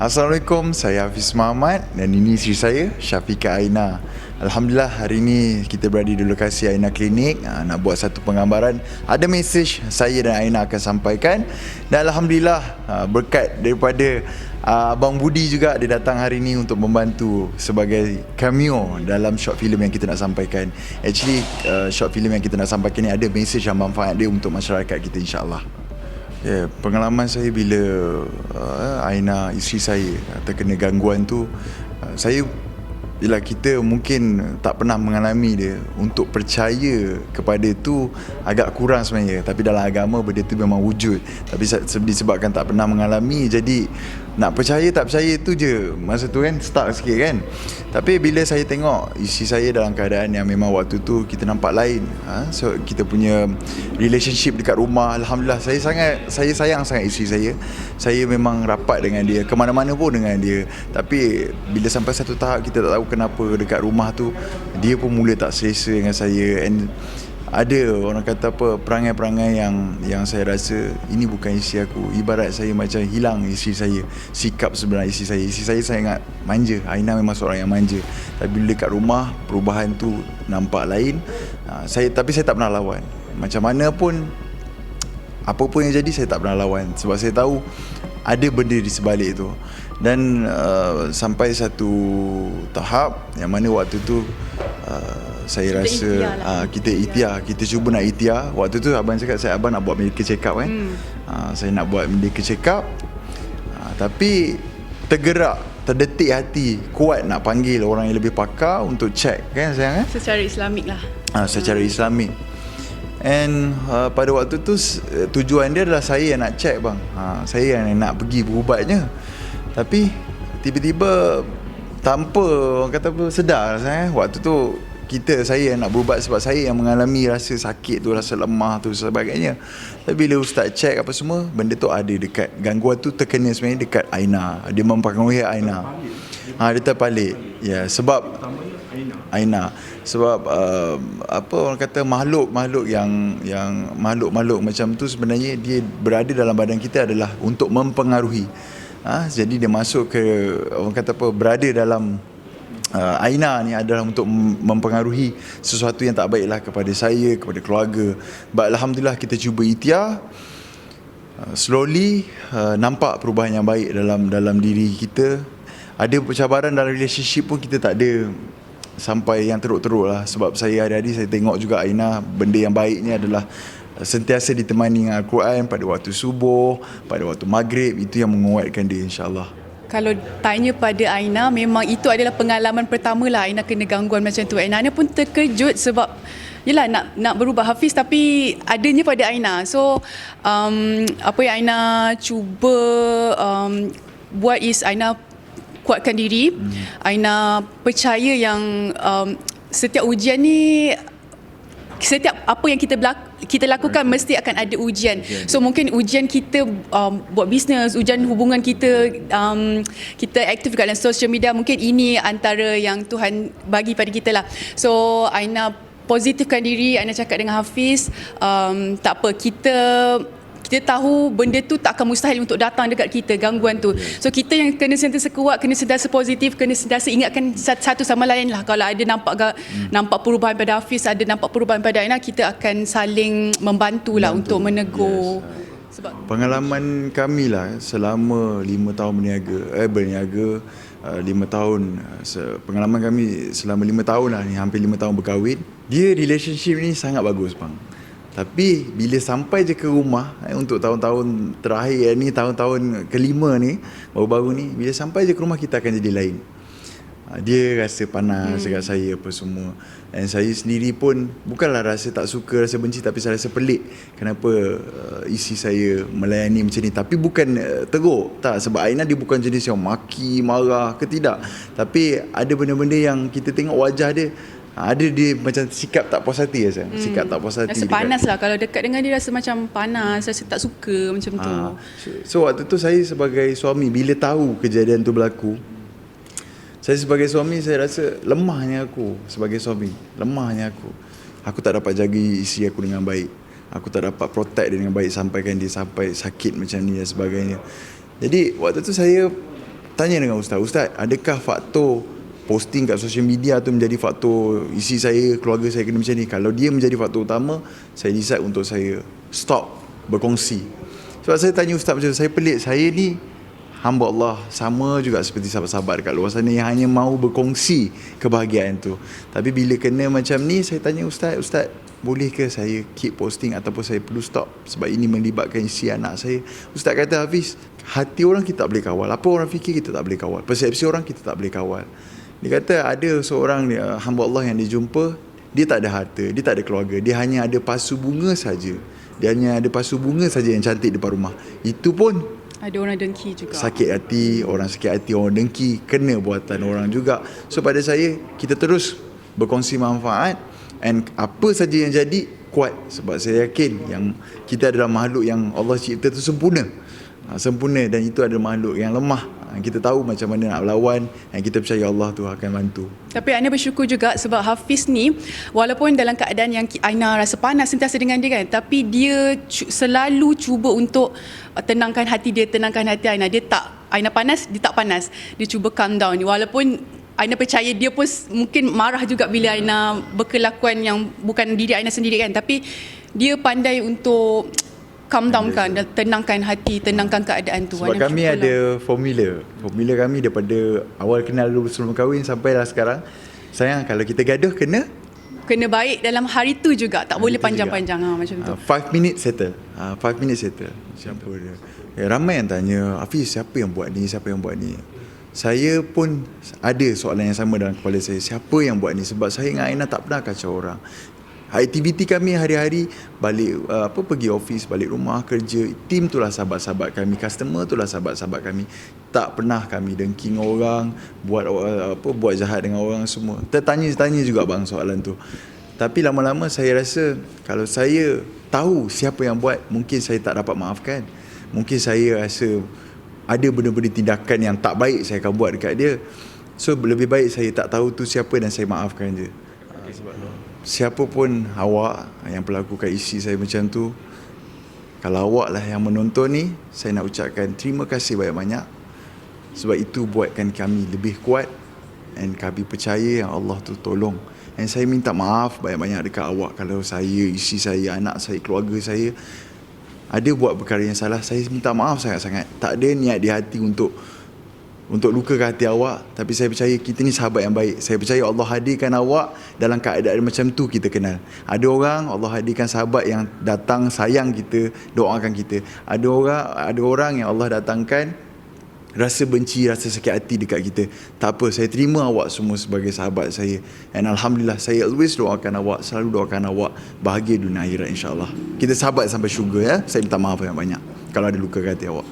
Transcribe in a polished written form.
Assalamualaikum, saya Hafiz Muhammad dan ini isteri saya, Syafiqah Aina. Alhamdulillah hari ini kita berada di lokasi Aina Klinik nak buat satu penggambaran. Ada mesej saya dan Aina akan sampaikan. Dan Alhamdulillah berkat daripada Abang Budi juga, dia datang hari ini untuk membantu sebagai cameo dalam short film yang kita nak sampaikan. Actually short film yang kita nak sampaikan ni ada mesej yang manfaat dia untuk masyarakat kita, insyaAllah. Pengalaman saya bila Aina, isteri saya, terkena gangguan tu, saya bila kita mungkin tak pernah mengalami dia, untuk percaya kepada tu agak kurang sebenarnya. Tapi dalam agama benda tu memang wujud. Tapi disebabkan tak pernah mengalami, jadi nak percaya tak percaya tu je masa tu kan, stuck sikit kan. Tapi bila saya tengok isteri saya dalam keadaan yang memang waktu tu kita nampak lain, so kita punya relationship dekat rumah, Alhamdulillah saya sayang sangat isteri saya. Saya memang rapat dengan dia, ke mana-mana pun dengan dia. Tapi bila sampai satu tahap kita tak tahu kenapa dekat rumah tu dia pun mula tak selesa dengan saya. And ada orang kata apa, perangai-perangai yang saya rasa ini bukan isteri aku. Ibarat saya macam hilang isteri saya, sikap sebenarnya isteri saya. Isteri saya sangat manja. Aina memang seorang yang manja. Tapi bila dekat rumah perubahan tu nampak lain. Tapi saya tak pernah lawan. Macam mana pun, apa pun yang jadi saya tak pernah lawan. Sebab saya tahu ada benda di sebalik tu. Dan sampai satu tahap yang mana waktu tu saya rasa kita ikhtiar, kita cuba nak ikhtiar. Waktu tu abang cakap abang nak buat medical check up kan. Saya nak buat medical check up. Tapi tergerak, terdetik hati, kuat nak panggil orang yang lebih pakar untuk check kan sayang kan? Secara Islamik lah. Secara Islamik. And pada waktu tu tujuan dia adalah saya yang nak check bang. Saya yang nak pergi berubatnya. Tapi tiba-tiba tanpa orang kata apa, sedar saya waktu tu saya yang nak berubat sebab saya yang mengalami rasa sakit tu, rasa lemah tu sebagainya. Tapi bila ustaz check apa semua, benda tu ada dekat, gangguan tu terkena sebenarnya dekat Aina. Dia mempengaruhi Aina. Dia terpalit. Ya, sebab Aina. Sebab apa orang kata, makhluk yang makhluk macam tu sebenarnya dia berada dalam badan kita adalah untuk mempengaruhi. Jadi dia masuk ke, orang kata apa, berada dalam Aina ni adalah untuk mempengaruhi sesuatu yang tak baiklah kepada saya, kepada keluarga. But Alhamdulillah kita cuba ikhtiar, slowly nampak perubahan yang baik dalam diri kita. Ada cabaran dalam relationship pun kita tak ada sampai yang teruk-teruk lah. Sebab saya hari-hari saya tengok juga Aina, benda yang baiknya adalah sentiasa ditemani dengan Al-Quran pada waktu subuh, pada waktu maghrib. Itu yang menguatkan dia, insyaAllah. Kalau tanya pada Aina, memang itu adalah pengalaman pertama lah Aina kena gangguan macam tu. Aina pun terkejut sebab yelah nak berubah Hafiz, tapi adanya pada Aina. So apa yang Aina cuba buat is Aina kuatkan diri. Aina percaya yang setiap ujian ni, setiap apa yang kita lakukan mesti akan ada ujian. So mungkin ujian kita buat bisnes, ujian hubungan kita, kita aktif dalam social media, mungkin ini antara yang Tuhan bagi pada kita lah. So Aina positifkan diri. Aina cakap dengan Hafiz, tak apa, kita tahu benda tu tak akan mustahil untuk datang dekat kita, gangguan tu. So kita yang kena sentiasa kuat, kena sentiasa positif, kena sentiasa ingatkan satu sama lain lah. Kalau ada nampak perubahan pada Hafiz, ada nampak perubahan pada Aina, kita akan saling membantu lah untuk menegur. Sebab pengalaman kami lah selama 5 tahun berniaga, 5 tahun, pengalaman kami selama 5 tahun lah ni, hampir 5 tahun berkahwin. Dia relationship ni sangat bagus bang. Tapi bila sampai je ke rumah, untuk tahun-tahun terakhir ni, tahun-tahun kelima ni, baru-baru ni, bila sampai je ke rumah kita akan jadi lain. Dia rasa panas dekat saya apa semua. Dan saya sendiri pun bukanlah rasa tak suka, rasa benci, tapi saya rasa pelik kenapa isteri saya melayani macam ni. Tapi bukan teruk, tak. Sebab Aina dia bukan jenis yang maki, marah ke, tidak. Tapi ada benda-benda yang kita tengok wajah dia, ada dia macam sikap tak puas hati rasa. Sikap tak puas hati. Rasa panas lah. Kalau dekat dengan dia rasa macam panas, rasa tak suka macam tu. So waktu tu saya sebagai suami, bila tahu kejadian tu berlaku, saya sebagai suami, saya rasa lemahnya aku sebagai suami. Lemahnya aku. Aku tak dapat jaga isteri aku dengan baik. Aku tak dapat protect dia dengan baik, sampaikan dia sampai sakit macam ni dan sebagainya. Jadi waktu tu saya tanya dengan Ustaz, adakah faktor posting kat social media tu menjadi faktor isi saya, keluarga saya kena macam ni? Kalau dia menjadi faktor utama, saya decide untuk saya stop berkongsi. Sebab saya tanya Ustaz macam tu, saya pelik, saya ni hamba Allah, sama juga seperti sahabat-sahabat dekat luar sana yang hanya mahu berkongsi kebahagiaan tu. Tapi bila kena macam ni, saya tanya Ustaz, boleh ke saya keep posting ataupun saya perlu stop sebab ini melibatkan isi anak saya? Ustaz kata, Hafiz, hati orang kita tak boleh kawal, apa orang fikir kita tak boleh kawal, persepsi orang kita tak boleh kawal. Dia kata ada seorang hamba Allah yang dia jumpa, dia tak ada harta, dia tak ada keluarga, dia hanya ada pasu bunga saja. Dia hanya ada pasu bunga saja yang cantik depan rumah. Itu pun Ada orang dengki juga. sakit hati, orang sakit hati, orang dengki, kena buatan orang juga. So pada saya, kita terus berkongsi manfaat, and apa saja yang jadi, kuat. Sebab saya yakin yang kita adalah makhluk yang Allah cipta tu sempurna. Sempurna, dan itu adalah makhluk yang lemah. Kita tahu macam mana nak melawan, dan kita percaya Allah tu akan bantu. Tapi Aina bersyukur juga sebab Hafiz ni, walaupun dalam keadaan yang Aina rasa panas sentiasa dengan dia kan, tapi dia selalu cuba untuk tenangkan hati dia, tenangkan hati Aina. Dia tak, Aina panas, dia tak panas. Dia cuba calm down. Walaupun Aina percaya dia pun mungkin marah juga bila Aina berkelakuan yang bukan diri Aina sendiri kan, tapi dia pandai untuk calm down kan, dan tenangkan hati, tenangkan keadaan tu. Sebab kami ada formula kami daripada awal kenal dulu sebelum kahwin sampailah sekarang. Sayang, kalau kita gaduh kena baik dalam hari tu juga, tak boleh panjang-panjang macam tu. 5 minutes settle. 5 minutes settle. Siapa dia? Ramai yang tanya, Hafiz, siapa yang buat ni? Saya pun ada soalan yang sama dalam kepala saya. Siapa yang buat ni? Sebab saya dengan Aina tak pernah kacau orang. Aktiviti kami hari-hari, balik pergi office, balik rumah, kerja, tim itulah sahabat-sahabat kami, customer itulah sahabat-sahabat kami. Tak pernah kami dengking orang, buat jahat dengan orang semua. Tertanya juga bang soalan tu. Tapi lama-lama saya rasa kalau saya tahu siapa yang buat, mungkin saya tak dapat maafkan. Mungkin saya rasa ada benda-benda tindakan yang tak baik saya akan buat dekat dia. So lebih baik saya tak tahu tu siapa dan saya maafkan je. Siapa pun awak yang melakukan isi saya macam tu, kalau awak lah yang menonton ni, saya nak ucapkan terima kasih banyak-banyak. Sebab itu buatkan kami lebih kuat, dan kami percaya yang Allah tu tolong. Dan saya minta maaf banyak-banyak dekat awak kalau saya, isi saya, anak saya, keluarga saya ada buat perkara yang salah. Saya minta maaf sangat-sangat. Tak ada niat di hati untuk luka ke hati awak. Tapi saya percaya kita ni sahabat yang baik. Saya percaya Allah hadirkan awak dalam keadaan macam tu kita kenal. Ada orang Allah hadirkan sahabat yang datang sayang kita, doakan kita. Ada orang yang Allah datangkan rasa benci, rasa sakit hati dekat kita. Tak apa, saya terima awak semua sebagai sahabat saya. And Alhamdulillah, saya always doakan awak, selalu doakan awak bahagia dunia akhirat, insyaAllah. Kita sahabat sampai syurga ya. Saya minta maaf banyak-banyak kalau ada luka ke hati awak.